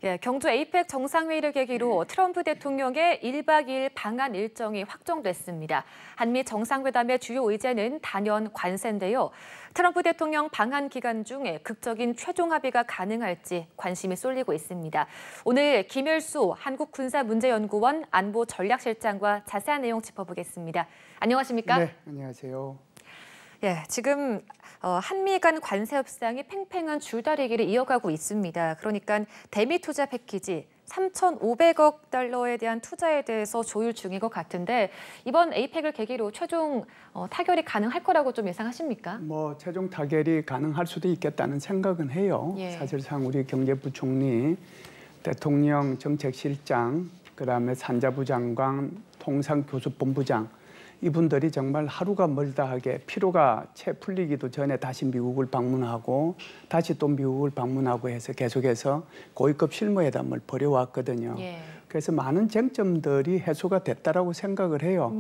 예, 경주 에이펙 정상회의를 계기로 트럼프 대통령의 1박 2일 방한 일정이 확정됐습니다. 한미 정상회담의 주요 의제는 단연 관세인데요. 트럼프 대통령 방한 기간 중에 극적인 최종 합의가 가능할지 관심이 쏠리고 있습니다. 오늘 김일수 한국군사문제연구원 안보전략실장과 자세한 내용 짚어보겠습니다. 안녕하십니까? 네, 안녕하세요. 예, 지금 한미 간 관세 협상이 팽팽한 줄다리기를 이어가고 있습니다. 그러니까 대미 투자 패키지 3,500억 달러에 대한 투자에 대해서 조율 중인 것 같은데 이번 에이펙을 계기로 최종 타결이 가능할 거라고 좀 예상하십니까? 최종 타결이 가능할 수도 있겠다는 생각은 해요. 예. 사실상 우리 경제부총리, 대통령 정책실장, 그다음에 산자부 장관, 통상교섭본부장 이분들이 정말 하루가 멀다 하게 피로가 채 풀리기도 전에 다시 미국을 방문하고 다시 또 미국을 방문하고 해서 계속해서 고위급 실무회담을 벌여왔거든요. 예. 그래서 많은 쟁점들이 해소가 됐다라고 생각을 해요.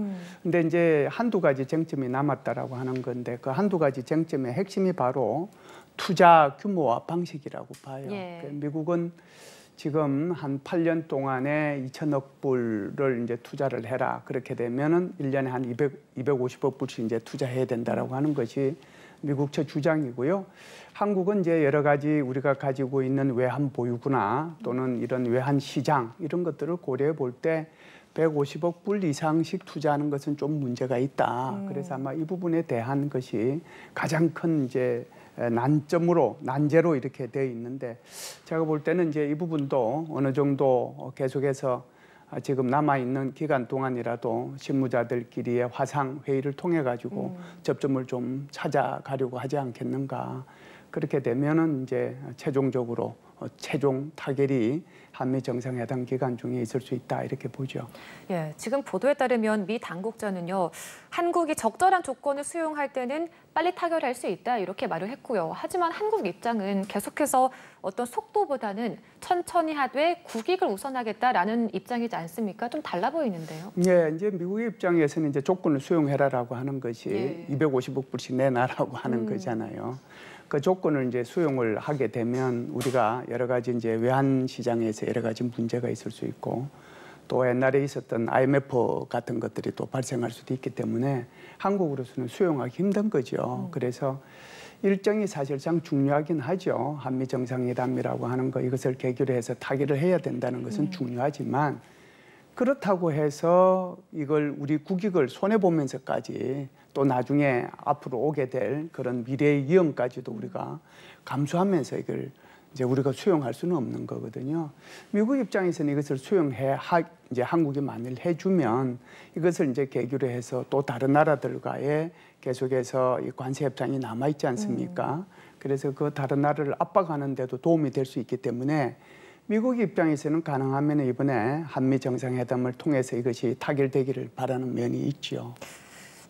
근데 이제 한두 가지 쟁점이 남았다라고 하는 건데 그 한두 가지 쟁점의 핵심이 바로 투자 규모와 방식이라고 봐요. 예. 미국은 지금 한 8년 동안에 2천억 불을 이제 투자를 해라. 그렇게 되면은 1년에 한 250억 불씩 이제 투자해야 된다라고 하는 것이 미국 측 주장이고요. 한국은 이제 여러 가지 우리가 가지고 있는 외환 보유구나 또는 이런 외환 시장 이런 것들을 고려해 볼 때 150억 불 이상씩 투자하는 것은 좀 문제가 있다. 그래서 아마 이 부분에 대한 것이 가장 큰 이제 난제로 이렇게 되어 있는데 제가 볼 때는 이제 이 부분도 어느 정도 계속해서 지금 남아있는 기간 동안이라도 실무자들끼리의 화상 회의를 통해 가지고 접점을 좀 찾아가려고 하지 않겠는가. 그렇게 되면은 이제 최종적으로 최종 타결이 한미 정상회담 기간 중에 있을 수 있다 이렇게 보죠. 예, 지금 보도에 따르면 미 당국자는요, 한국이 적절한 조건을 수용할 때는 빨리 타결할 수 있다 이렇게 말을 했고요. 하지만 한국 입장은 계속해서 어떤 속도보다는 천천히 하되 국익을 우선하겠다라는 입장이지 않습니까? 좀 달라 보이는데요. 예, 이제 미국의 입장에서는 이제 조건을 수용해라라고 하는 것이 250억 불씩 내놔라고 하는 거잖아요. 그 조건을 이제 수용을 하게 되면 우리가 여러 가지 이제 외환 시장에서 여러 가지 문제가 있을 수 있고 또 옛날에 있었던 IMF 같은 것들이 또 발생할 수도 있기 때문에 한국으로서는 수용하기 힘든 거죠. 그래서 일정이 사실상 중요하긴 하죠. 한미 정상회담이라고 하는 거 이것을 계기로 해서 타결을 해야 된다는 것은 중요하지만 그렇다고 해서 이걸 우리 국익을 손해보면서까지 또 나중에 앞으로 오게 될 그런 미래의 위험까지도 우리가 감수하면서 이걸 이제 우리가 수용할 수는 없는 거거든요. 미국 입장에서는 이것을 이제 한국이 만일 해주면 이것을 이제 계기로 해서 또 다른 나라들과의 계속해서 이 관세 협상이 남아 있지 않습니까? 그래서 그 다른 나라를 압박하는 데도 도움이 될 수 있기 때문에 미국 입장에서는 가능하면 이번에 한미 정상회담을 통해서 이것이 타결되기를 바라는 면이 있죠.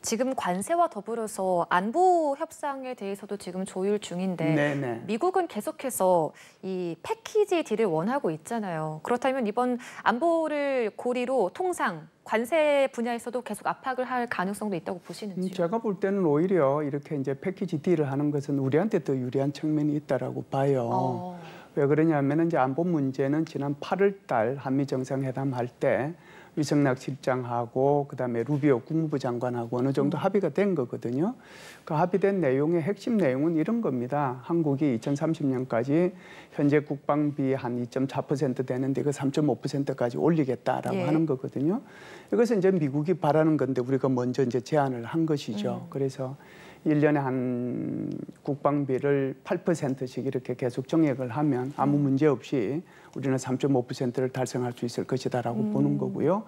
지금 관세와 더불어서 안보 협상에 대해서도 지금 조율 중인데 네네. 미국은 계속해서 이 패키지 딜을 원하고 있잖아요. 그렇다면 이번 안보를 고리로 통상, 관세 분야에서도 계속 압박을 할 가능성도 있다고 보시는지요? 제가 볼 때는 오히려 이렇게 이제 패키지 딜을 하는 것은 우리한테 더 유리한 측면이 있다라고 봐요. 왜 그러냐면 이제 안보 문제는 지난 8월 달 한미 정상회담 할 때 위성락 실장하고 그다음에 루비오 국무부 장관하고 어느 정도 합의가 된 거거든요. 그 합의된 내용의 핵심 내용은 이런 겁니다. 한국이 2030년까지 현재 국방비 한 2.4% 되는데 그 3.5%까지 올리겠다라고 하는 거거든요. 이것은 이제 미국이 바라는 건데 우리가 먼저 이제 제안을 한 것이죠. 그래서 1년에 한 국방비를 8%씩 이렇게 계속 정액을 하면 아무 문제 없이 우리는 3.5%를 달성할 수 있을 것이다라고 보는 거고요.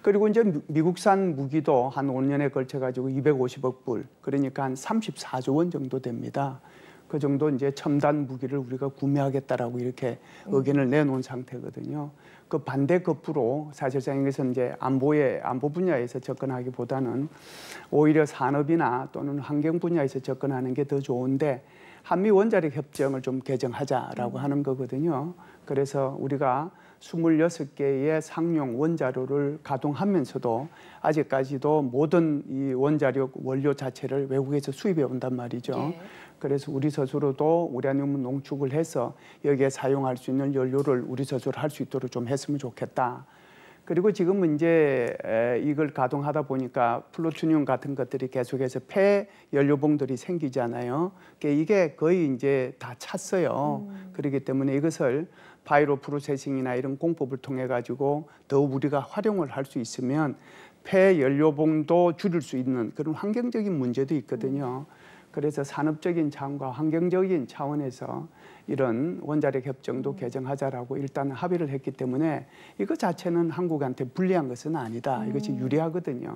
그리고 이제 미국산 무기도 한 5년에 걸쳐 가지고 250억 불, 그러니까 한 34조 원 정도 됩니다. 그 정도 이제 첨단 무기를 우리가 구매하겠다라고 이렇게 의견을 내놓은 상태거든요. 그 반대급부로 사실상 이것은 이제 안보 분야에서 접근하기보다는 오히려 산업이나 또는 환경 분야에서 접근하는 게 더 좋은데 한미 원자력 협정을 좀 개정하자라고 하는 거거든요. 그래서 우리가 26개의 상용 원자로를 가동하면서도 아직까지도 모든 이 원자력 원료 자체를 외국에서 수입해 온단 말이죠. 그래서 우리 스스로도 우라늄 농축을 해서 여기에 사용할 수 있는 연료를 우리 스스로 할 수 있도록 좀 했으면 좋겠다. 그리고 지금 이제 이걸 가동하다 보니까 플루토늄 같은 것들이 계속해서 폐 연료봉들이 생기잖아요. 이게 거의 이제 다 찼어요. 그렇기 때문에 이것을 바이오 프로세싱이나 이런 공법을 통해 가지고 더 우리가 활용을 할 수 있으면 폐 연료봉도 줄일 수 있는 그런 환경적인 문제도 있거든요. 그래서 산업적인 차원과 환경적인 차원에서 이런 원자력 협정도 개정하자라고 일단 합의를 했기 때문에 이것 자체는 한국한테 불리한 것은 아니다. 이것이 유리하거든요.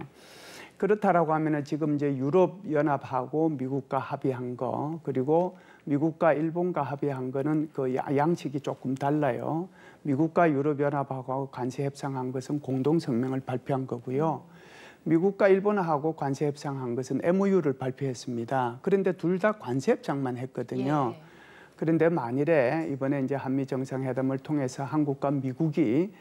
그렇다라고 하면은 지금 이제 유럽 연합하고 미국과 합의한 거, 그리고 미국과 일본과 합의한 거는 그 양식이 조금 달라요. 미국과 유럽 연합하고 관세 협상한 것은 공동 성명을 발표한 거고요. 미국과 일본하고 관세 협상한 것은 MOU를 발표했습니다. 그런데 둘 다 관세 협상만 했거든요. 예. 그런데 만일에 이번에 이제 한미 정상회담을 통해서 한국과 미국이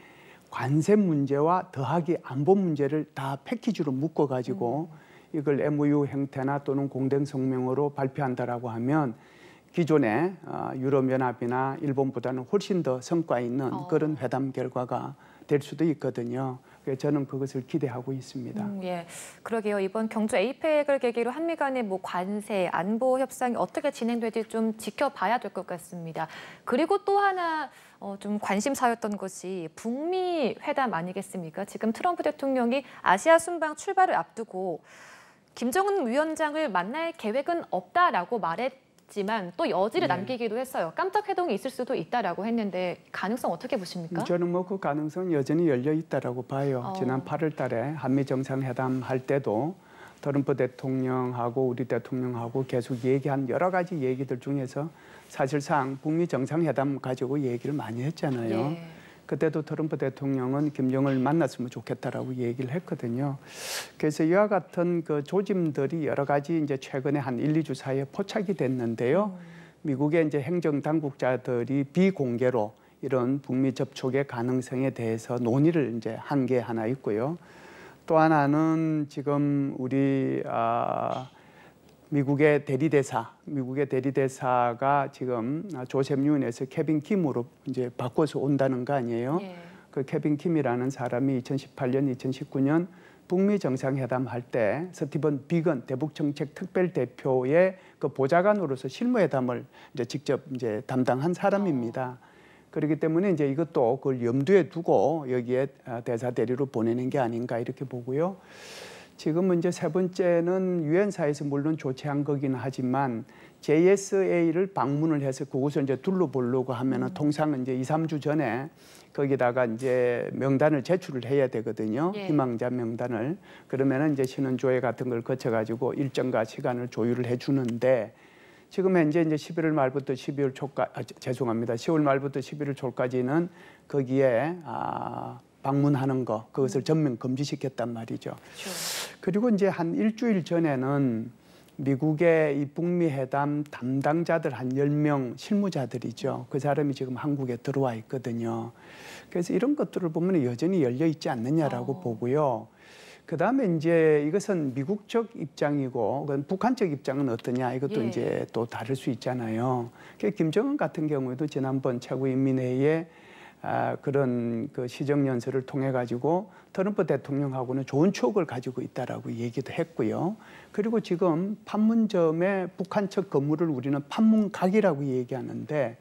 관세 문제와 더하기 안보 문제를 다 패키지로 묶어 가지고 이걸 MOU 형태나 또는 공동 성명으로 발표한다라고 하면 기존의 유럽연합이나 일본보다는 훨씬 더 성과 있는 그런 회담 결과가 될 수도 있거든요. 그래서 저는 그것을 기대하고 있습니다. 예, 그러게요. 이번 경주 에이펙을 계기로 한미 간의 뭐 관세, 안보 협상이 어떻게 진행될지 좀 지켜봐야 될 것 같습니다. 그리고 또 하나 좀 관심사였던 것이 북미 회담 아니겠습니까? 지금 트럼프 대통령이 아시아 순방 출발을 앞두고 김정은 위원장을 만날 계획은 없다라고 말했지만 또 여지를 남기기도 했어요. 깜짝 회동이 있을 수도 있다라고 했는데 가능성 어떻게 보십니까? 저는 뭐 그 가능성은 여전히 열려 있다라고 봐요. 지난 8월 달에 한미 정상회담 할 때도 트럼프 대통령하고 우리 대통령하고 계속 얘기한 여러 가지 얘기들 중에서 사실상 북미 정상회담 가지고 얘기를 많이 했잖아요. 예. 그때도 트럼프 대통령은 김정은을 만났으면 좋겠다라고 얘기를 했거든요. 그래서 이와 같은 그 조짐들이 여러 가지 이제 최근에 한 1, 2주 사이에 포착이 됐는데요. 미국의 이제 행정 당국자들이 비공개로 이런 북미 접촉의 가능성에 대해서 논의를 이제 한 게 하나 있고요. 또 하나는 지금 우리 미국의 대리대사가 지금 조셉 유엔에서 케빈 킴으로 이제 바꿔서 온다는 거 아니에요? 예. 그 케빈 킴이라는 사람이 2018년, 2019년 북미 정상회담 할 때 스티븐 비건 대북 정책 특별 대표의 그 보좌관으로서 실무회담을 이제 직접 이제 담당한 사람입니다. 그렇기 때문에 이제 이것도 그걸 염두에 두고 여기에 대사 대리로 보내는 게 아닌가 이렇게 보고요. 지금 이제 세 번째는 유엔사에서 물론 조치한 거긴 하지만 JSA를 방문을 해서 그곳을 이제 둘러보려고 하면은 통상 이제 2, 3주 전에 거기다가 이제 명단을 제출을 해야 되거든요. 예. 희망자 명단을. 그러면은 이제 신원조회 같은 걸 거쳐가지고 일정과 시간을 조율을 해주는데 지금 현재 이제 11월 말부터 12월 초까지, 죄송합니다. 10월 말부터 11월 초까지는 거기에 방문하는 거, 그것을 전면 금지시켰단 말이죠. 그렇죠. 그리고 이제 한 일주일 전에는 미국의 이 북미 회담 담당자들 한 10명 실무자들이죠. 그 사람이 지금 한국에 들어와 있거든요. 그래서 이런 것들을 보면 여전히 열려 있지 않느냐라고 보고요. 그다음에 이제 이것은 미국 적 입장이고 북한 적 입장은 어떠냐 이것도 이제 또 다를 수 있잖아요. 김정은 같은 경우에도 지난번 최고인민회의에 그런 그 시정연설을 통해 가지고 트럼프 대통령하고는 좋은 추억을 가지고 있다라고 얘기도 했고요. 그리고 지금 판문점에 북한 측 건물을 우리는 판문각이라고 얘기하는데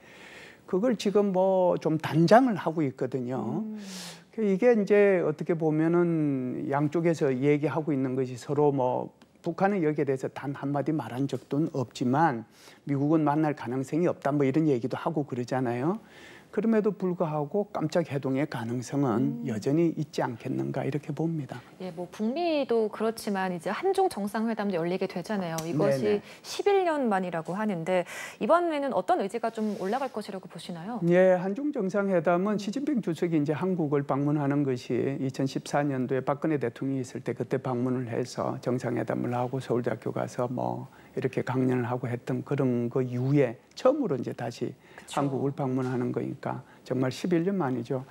그걸 지금 뭐 좀 단장을 하고 있거든요. 이게 이제 어떻게 보면은 양쪽에서 얘기하고 있는 것이 서로 뭐 북한은 여기에 대해서 단 한마디 말한 적도 없지만 미국은 만날 가능성이 없다 뭐 이런 얘기도 하고 그러잖아요. 그럼에도 불구하고 깜짝 해동의 가능성은 여전히 있지 않겠는가 이렇게 봅니다. 예, 뭐 북미도 그렇지만 이제 한중 정상회담도 열리게 되잖아요. 이것이 네네. 11년 만이라고 하는데 이번에는 어떤 의지가 좀 올라갈 것이라고 보시나요? 예, 한중 정상회담은 시진핑 주석이 이제 한국을 방문하는 것이 2014년도에 박근혜 대통령이 있을 때 그때 방문을 해서 정상회담을 하고 서울대학교 가서 뭐 이렇게 강연을 하고 했던 그런 거 이후에 처음으로 이제 다시 그쵸. 한국을 방문하는 거니까 정말 11년 만이죠.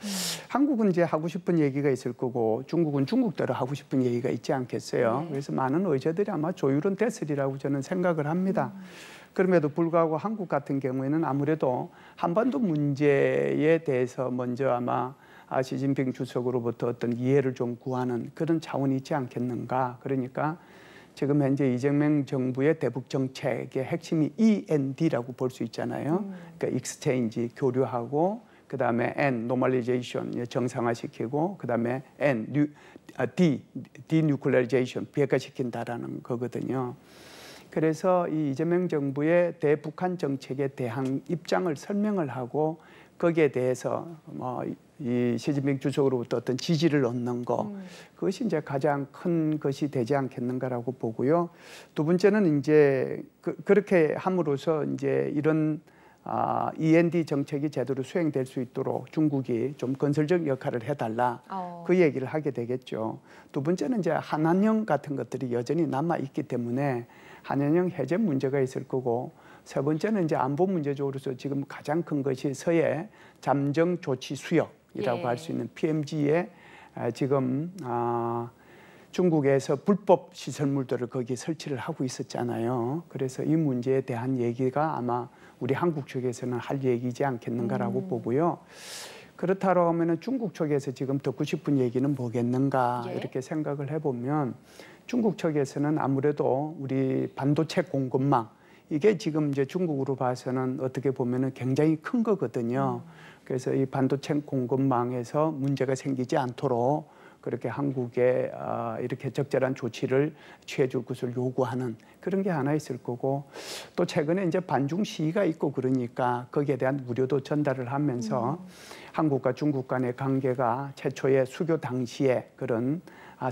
한국은 이제 하고 싶은 얘기가 있을 거고 중국은 중국대로 하고 싶은 얘기가 있지 않겠어요. 그래서 많은 의제들이 아마 조율은 됐으리라고 저는 생각을 합니다. 그럼에도 불구하고 한국 같은 경우에는 아무래도 한반도 문제에 대해서 먼저 아마 시진핑 주석으로부터 어떤 이해를 좀 구하는 그런 차원이 있지 않겠는가. 그러니까 지금 현재 이재명 정부의 대북 정책의 핵심이 END라고 볼 수 있잖아요. 그러니까 익스체인지, 교류하고, 그다음에 N, 노멀리제이션, 정상화시키고, 그다음에 N, 디뉴클리어제이션, 비핵화시킨다라는 거거든요. 그래서 이 이재명 정부의 대북한 정책에 대한 입장을 설명을 하고 거기에 대해서 이 시진핑 주석으로부터 어떤 지지를 얻는 거, 그것이 이제 가장 큰 것이 되지 않겠는가라고 보고요. 두 번째는 이제 그렇게 함으로써 이제 이런 END 정책이 제대로 수행될 수 있도록 중국이 좀 건설적 역할을 해달라, 그 얘기를 하게 되겠죠. 두 번째는 이제 한한령 같은 것들이 여전히 남아 있기 때문에 한한령 해제 문제가 있을 거고, 세 번째는 이제 안보 문제적으로서 지금 가장 큰 것이 서해 잠정 조치 수역이라고 할 수 있는 PMG에 지금 중국에서 불법 시설물들을 거기에 설치를 하고 있었잖아요. 그래서 이 문제에 대한 얘기가 아마 우리 한국 쪽에서는 할 얘기지 않겠는가라고 보고요. 그렇다고 하면 중국 쪽에서 지금 듣고 싶은 얘기는 뭐겠는가 이렇게 생각을 해보면, 중국 쪽에서는 아무래도 우리 반도체 공급망, 이게 지금 이제 중국으로 봐서는 어떻게 보면은 굉장히 큰 거거든요. 그래서 이 반도체 공급망에서 문제가 생기지 않도록 그렇게 한국에 이렇게 적절한 조치를 취해줄 것을 요구하는 그런 게 하나 있을 거고, 또 최근에 이제 반중 시위가 있고 그러니까 거기에 대한 우려도 전달을 하면서 한국과 중국 간의 관계가 최초의 수교 당시에 그런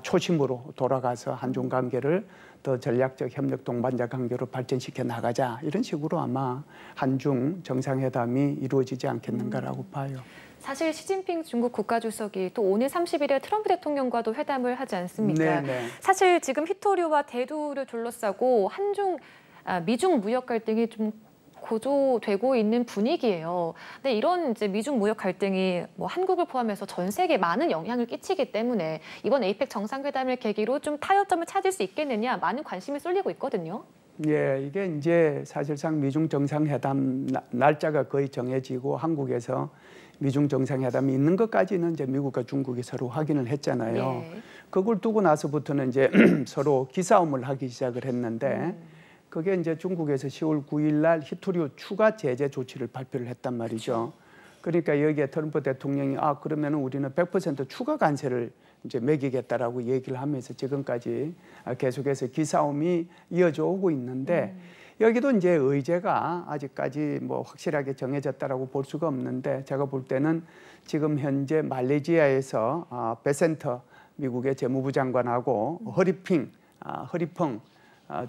초심으로 돌아가서 한중 관계를 더 전략적 협력 동반자 관계로 발전시켜 나가자, 이런 식으로 아마 한중 정상회담이 이루어지지 않겠는가라고 봐요. 사실 시진핑 중국 국가주석이 또 오늘 30일에 트럼프 대통령과도 회담을 하지 않습니까? 네네. 사실 지금 히토류와 대두를 둘러싸고 미중 무역 갈등이 좀 고조되고 있는 분위기예요. 근데 이런 이제 미중 무역 갈등이 뭐 한국을 포함해서 전 세계에 많은 영향을 끼치기 때문에 이번 에이펙 정상회담을 계기로 좀 타협점을 찾을 수 있겠느냐, 많은 관심이 쏠리고 있거든요. 예, 이게 이제 사실상 미중 정상회담 날짜가 거의 정해지고 한국에서 미중 정상회담이 있는 것까지는 이제 미국과 중국이 서로 확인을 했잖아요. 예. 그걸 두고 나서부터는 이제 서로 기싸움을 하기 시작을 했는데, 그게 이제 중국에서 10월 9일 날 히토류 추가 제재 조치를 발표를 했단 말이죠. 그러니까 여기에 트럼프 대통령이 그러면은 우리는 100% 추가 관세를 이제 매기겠다라고 얘기를 하면서 지금까지 계속해서 기싸움이 이어져 오고 있는데, 여기도 이제 의제가 아직까지 뭐 확실하게 정해졌다라고 볼 수가 없는데, 제가 볼 때는 지금 현재 말레이시아에서 베센터 미국의 재무부 장관하고 허리펑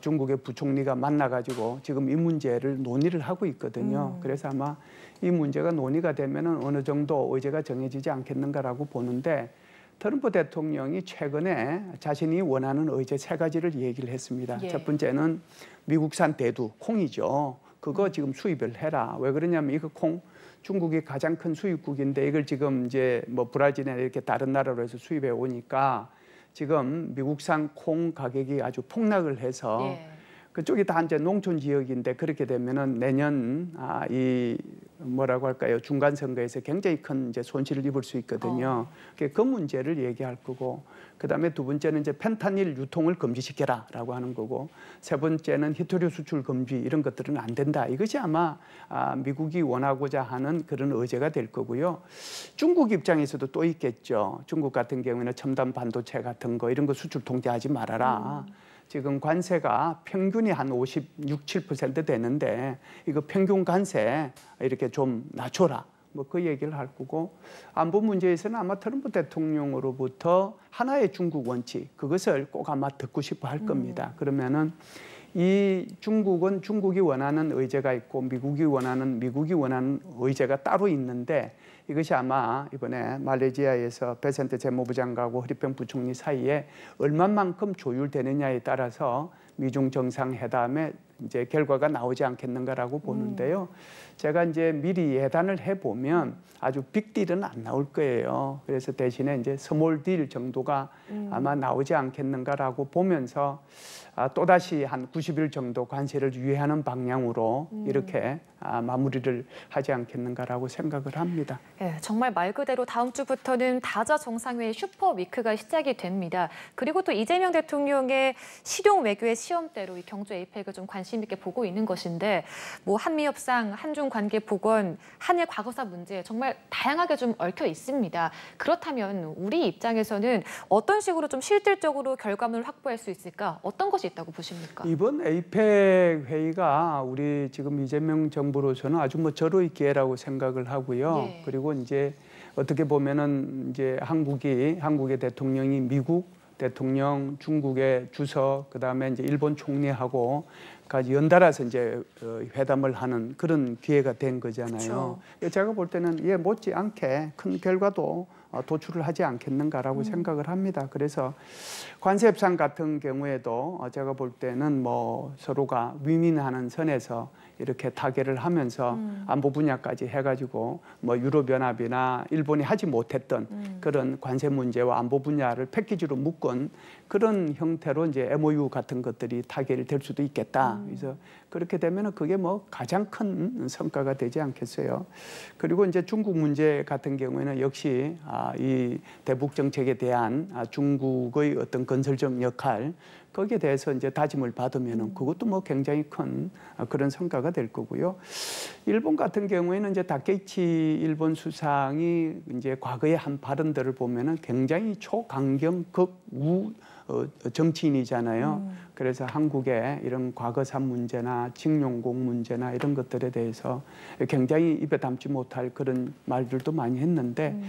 중국의 부총리가 만나가지고 지금 이 문제를 논의를 하고 있거든요. 그래서 아마 이 문제가 논의가 되면은 어느 정도 의제가 정해지지 않겠는가라고 보는데, 트럼프 대통령이 최근에 자신이 원하는 의제 3가지를 얘기를 했습니다. 첫 번째는 미국산 대두, 콩이죠. 그거 지금 수입을 해라. 왜 그러냐면 이거 콩, 중국이 가장 큰 수입국인데 이걸 지금 이제 뭐 브라질이나 이렇게 다른 나라로 해서 수입해 오니까 지금 미국산 콩 가격이 아주 폭락을 해서 그쪽이 다 이제 농촌 지역인데, 그렇게 되면은 내년 이 뭐라고 할까요, 중간 선거에서 굉장히 큰 이제 손실을 입을 수 있거든요. 그 문제를 얘기할 거고, 그다음에 두 번째는 이제 펜타닐 유통을 금지시켜라라고 하는 거고, 세 번째는 히토류 수출 금지, 이런 것들은 안 된다. 이것이 아마 미국이 원하고자 하는 그런 의제가 될 거고요. 중국 입장에서도 또 있겠죠. 중국 같은 경우에는 첨단 반도체 같은 거 이런 거 수출 통제하지 말아라. 지금 관세가 평균이 한 56, 7% 되는데 이거 평균 관세 이렇게 좀 낮춰라. 뭐 그 얘기를 할 거고, 안보 문제에서는 아마 트럼프 대통령으로부터 하나의 중국 원칙, 그것을 꼭 아마 듣고 싶어 할 겁니다. 그러면은 이 중국은 중국이 원하는 의제가 있고 미국이 원하는 의제가 따로 있는데, 이것이 아마 이번에 말레이시아에서 베센트 재무부 장관하고 허리펜 부총리 사이에 얼마만큼 조율되느냐에 따라서 미중 정상회담에 이제 결과가 나오지 않겠는가라고 보는데요. 제가 이제 미리 예단을 해보면 아주 빅딜은 안 나올 거예요. 그래서 대신에 이제 스몰 딜 정도가 아마 나오지 않겠는가라고 보면서 또다시 한 90일 정도 관세를 유예하는 방향으로 이렇게 마무리를 하지 않겠는가라고 생각을 합니다. 네, 정말 말 그대로 다음 주부터는 다자 정상회의 슈퍼 위크가 시작이 됩니다. 그리고 또 이재명 대통령의 실용 외교의 시험대로 이 경주 에이펙을 좀 관심 있게 보고 있는 것인데 뭐 한미 협상, 한중 관계 복원, 한일 과거사 문제 정말 다양하게 좀 얽혀 있습니다. 그렇다면 우리 입장에서는 어떤 식으로 좀 실질적으로 결과물을 확보할 수 있을까? 어떤 것이 있다고 보십니까? 이번 에이펙 회의가 우리 지금 이재명 정부로서는 아주 뭐 절호의 기회라고 생각을 하고요. 예. 그리고 이제 어떻게 보면은 이제 한국의 대통령이 미국 대통령, 중국의 주석, 그다음에 이제 일본 총리하고까지 연달아서 이제 회담을 하는 그런 기회가 된 거잖아요. 그쵸. 제가 볼 때는 이에 못지않게 큰 결과도 도출을 하지 않겠는가라고 생각을 합니다. 그래서 관세 협상 같은 경우에도 제가 볼 때는 뭐 서로가 윈윈하는 선에서 이렇게 타결을 하면서 안보 분야까지 해가지고 뭐 유럽연합이나 일본이 하지 못했던 그런 관세 문제와 안보 분야를 패키지로 묶은 그런 형태로 이제 MOU 같은 것들이 타결이 될 수도 있겠다. 그래서 그렇게 되면은 그게 뭐 가장 큰 성과가 되지 않겠어요. 그리고 이제 중국 문제 같은 경우에는 역시 이 대북 정책에 대한 중국의 어떤 건설적 역할 거기에 대해서 이제 다짐을 받으면은 그것도 뭐 굉장히 큰 그런 성과가 될 거고요. 일본 같은 경우에는 이제 다케이치 일본 수상이 이제 과거의 한 발언들을 보면은 굉장히 초강경 극우 정치인이잖아요. 그래서 한국의 이런 과거사 문제나 징용공 문제나 이런 것들에 대해서 굉장히 입에 담지 못할 그런 말들도 많이 했는데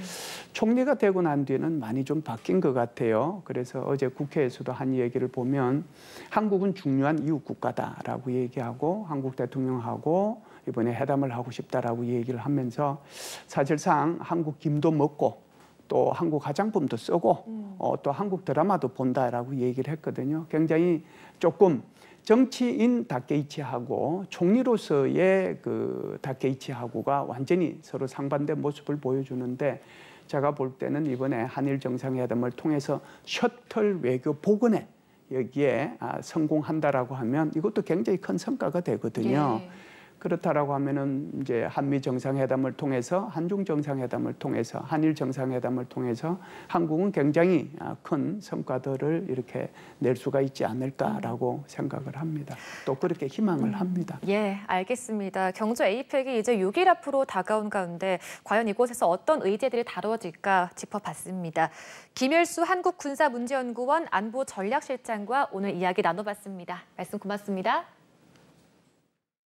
총리가 되고 난 뒤에는 많이 좀 바뀐 것 같아요. 그래서 어제 국회에서도 한 얘기를 보면 한국은 중요한 이웃 국가다라고 얘기하고 한국 대통령하고 이번에 회담을 하고 싶다라고 얘기를 하면서 사실상 한국 김도 먹고 또 한국 화장품도 쓰고 또 한국 드라마도 본다라고 얘기를 했거든요. 굉장히 조금 정치인 다케이치하고 총리로서의 그 다케이치하고가 완전히 서로 상반된 모습을 보여주는데 제가 볼 때는 이번에 한일 정상회담을 통해서 셔틀 외교 복원에 여기에 성공한다라고 하면 이것도 굉장히 큰 성과가 되거든요. 예. 그렇다라고 하면은 이제 한미 정상회담을 통해서 한중 정상회담을 통해서 한일 정상회담을 통해서 한국은 굉장히 큰 성과들을 이렇게 낼 수가 있지 않을까라고 생각을 합니다. 또 그렇게 희망을 합니다. 예, 알겠습니다. 경주 에이펙이 이제 6일 앞으로 다가온 가운데 과연 이곳에서 어떤 의제들이 다뤄질까 짚어봤습니다. 김일수 한국군사문제연구원 안보전략실장과 오늘 이야기 나눠봤습니다. 말씀 고맙습니다.